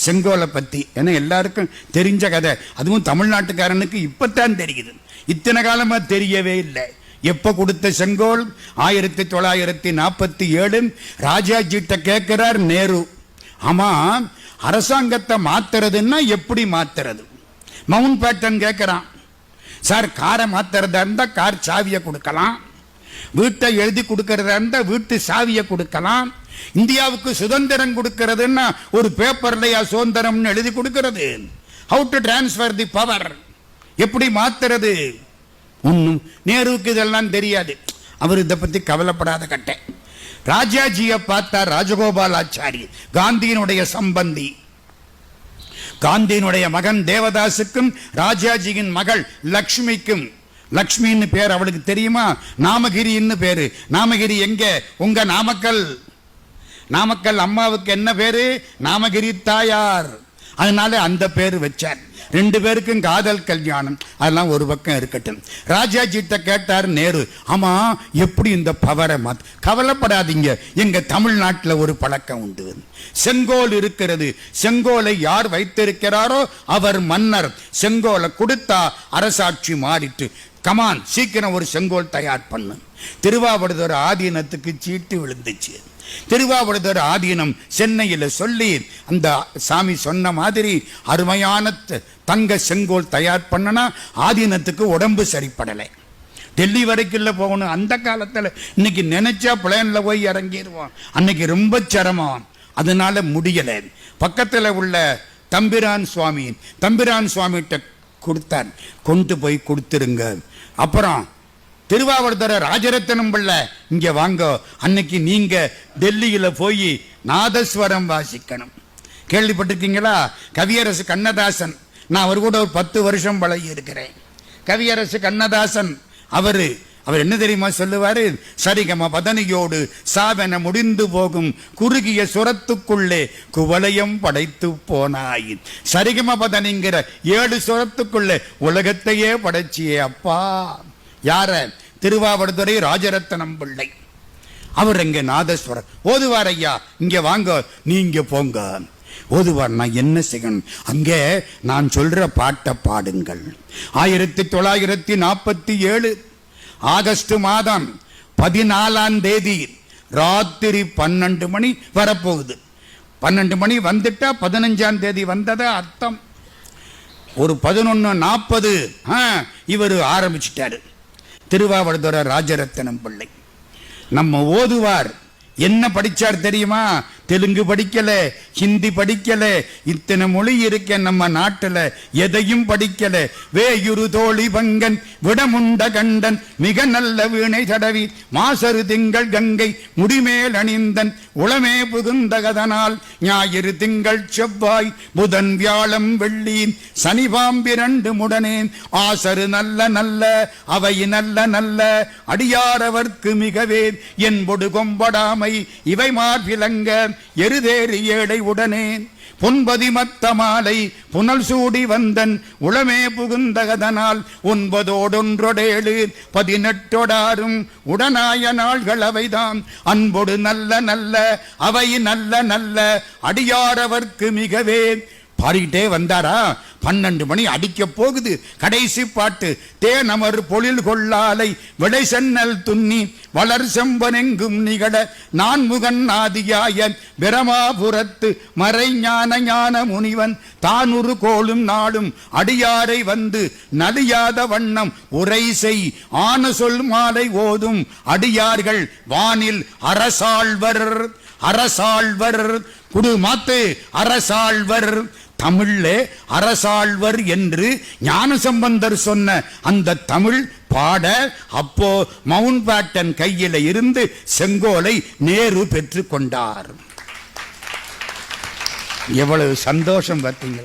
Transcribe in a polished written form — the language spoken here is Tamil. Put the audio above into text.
செங்கோலை பற்றி. ஏன்னா எல்லாருக்கும் தெரிஞ்ச கதை, அதுவும் தமிழ்நாட்டுக்காரனுக்கு இப்பத்தான் தெரியுது, இத்தனை காலமாக தெரியவே இல்லை. எப்போ கொடுத்த செங்கோல்? 1947 ராஜாஜிட்ட கேட்கிறார் நேரு, ஆமா அரசாங்கத்தை மாத்துறதுன்னா எப்படி மாத்துறது? மவுண்ட் பேட்டன் கேட்கிறான், சார் காரை மாத்துறதா இருந்தா கார் சாவியை கொடுக்கலாம், வீட்டை எழுதி கொடுக்கறதா இருந்தா வீட்டு சாவியை கொடுக்கலாம், இந்தியாவுக்கு சுதந்திரம் கொடுக்கிறதுன்னா ஒரு பேப்பர்லயா சுதந்திரம்னு எழுதி கொடுக்கிறது? How to transfer the power, எப்படி மாத்துறது? ஒன்றும் நேருவுக்கு இதெல்லாம் தெரியாது. அவர் இதை பத்தி கவலைப்படாத கட்டை. ராஜாஜியை பார்த்தார் ராஜகோபாலாச்சாரி, காந்தியினுடைய சம்பந்தி. காந்தியினுடைய மகன் தேவதாசுக்கும் ராஜாஜியின் மகள் லக்ஷ்மிக்கும், லக்ஷ்மின்னு பேர் அவளுக்கு தெரியுமா? நாமகிரின்னு பேரு. நாமகிரி எங்க? உங்க நாமக்கல். நாமக்கல் அம்மாவுக்கு என்ன பேரு? நாமகிரி தாயார். அதனால அந்த பேர் வச்சார். 2 பேருக்கும் காதல் கல்யாணம். அதெல்லாம் ஒரு பக்கம் இருக்கட்டும். ராஜாஜிட்ட கேட்டார் நேரு, ஆமா எப்படி இந்த பவரை மாத்து? கவலைப்படாதீங்க, எங்க தமிழ்நாட்டில் ஒரு பழக்கம் உண்டு, செங்கோல் இருக்கிறது. செங்கோலை யார் வைத்திருக்கிறாரோ அவர் மன்னர். செங்கோலை கொடுத்தா அரசாட்சி மாறிட்டு, கமான் சீக்கிரம் ஒரு செங்கோல் தயார் பண்ணு. திருவாவடுதுறை ஆதீனத்துக்கு சீட்டு விழுந்துச்சு. திருவாவடுதுறை ஆதீனம் சென்னையில் சொல்லி அந்த சாமி சொன்ன மாதிரி அருமையான தங்க செங்கோல் தயார் பண்ணனா ஆதீனத்துக்கு உடம்பு சரிப்படலை. டெல்லி வரைக்கும் போகணும். அந்த காலத்தில் இன்னைக்கு நினைச்சா பிளேன்ல போய் இறங்கிடுவோம், அன்னைக்கு ரொம்ப சிரமம், அதனால முடியலை. பக்கத்தில் உள்ள தம்பிரான் சுவாமிகிட்ட கொடுத்தார், கொண்டு போய் கொடுத்துருங்க. அப்புறம் திருவாவடுதுறை ராஜரத்னம் பிள்ளை, இங்க வாங்க, அன்னைக்கு நீங்க டெல்லியில போய் நாதஸ்வரம் வாசிக்கணும். கேள்விப்பட்டிருக்கீங்களா? கவியரசு கண்ணதாசன், நான் அவர் கூட ஒரு 10 வருஷம் பழகி இருக்கிறேன். கவியரசு கண்ணதாசன் அவர் என்ன தெரியுமா சொல்லுவாரு? சரிகம பதனியோடு சாவென முடிந்து போகும் குறுகிய சுரத்துக்குள்ளே குவலயம் படைத்து போனாய். சரிகம பதனிங்கிற 7 சுரத்துக்குள்ளே உலகத்தையே படைச்சியே அப்பா. யார? திருவாவடுதுறை ராஜரத்னம் பிள்ளை. அவர் எங்க நாதஸ்வரம் ஓதுவார். ஐயா இங்க வாங்க, நீங்க போங்க. ஓதுவார். நான் என்ன செய்யணும்? அங்கே நான் சொல்ற பாட்டை பாடுங்கள். 1947 ஆகஸ்ட் மாதம் 14ஆம் தேதி ராத்திரி 12 மணி வரப்போகுது. 12 மணி வந்துட்டா 15ஆம் தேதி வந்ததா அர்த்தம். ஒரு 11:40 இவர் ஆரம்பிச்சிட்டாரு. திருவாவடுதுறை ராஜரத்னம் பிள்ளை. நம்ம ஓதுவார் என்ன படிச்சார் தெரியுமா? தெலுங்கு படிக்கல, ஹிந்தி படிக்கல, இத்தனை மொழி இருக்க நம்ம நாட்டில் எதையும் படிக்கல. வேயுரு தோழி பங்கன் விடமுண்ட கண்டன் மிக நல்ல வீணை தடவி மாசரு திங்கள் கங்கை முடிமேல் அணிந்தன் உளமே புகுந்தகதனால் ஞாயிறு திங்கள் செவ்வாய் புதன் வியாழம் வெள்ளி சனி பாம்பிரண்டு முடனேன் ஆசரு நல்ல நல்ல அவை நல்ல நல்ல அடியாரவர்க்கு மிகவே என்பொடு கொம்படாமை இவை மார்பிலங்க எருதேறி ஏடை உடனே பொன்பதி மத்த மாலை புனல் சூடி வந்தன் உளமே புகுந்தகதனால் 9 18 உடனாய நாள்கள் அவைதாம் அன்பொடு நல்ல நல்ல அவை நல்ல நல்ல அடியாரவர்க்கு மிகவே. பாடிக்கிட்டே வந்தாரா? 12 மணி அடிக்க போகுது. கடைசி பாட்டு. தேனமர் பொழில் கொள்ளாலை விளை சென்னல் துண்ணி வளர் செம்பனெங்கும் நிகழ நான்முகன் ஆதியாய பிரமாபுரத்து மறை ஞான முனிவன் தானுரு கோளும் நாளும் அடியாரை வந்து நலியாத வண்ணம் உரை செய் ஆன சொல் மாலை ஓதும் அடியார்கள் வானில் அரசாழ்வர் குடு மாத்து அரசாழ்வர். தமிழ்ல அரசாழ்வர் என்று ஞானசம்பந்தர் சொன்ன அந்த தமிழ் பாட அப்போ மவுண்ட் பேட்டன் கையில இருந்து செங்கோலை நேரு பெற்று கொண்டார். எவ்வளவு சந்தோஷம் பார்த்தீங்களா?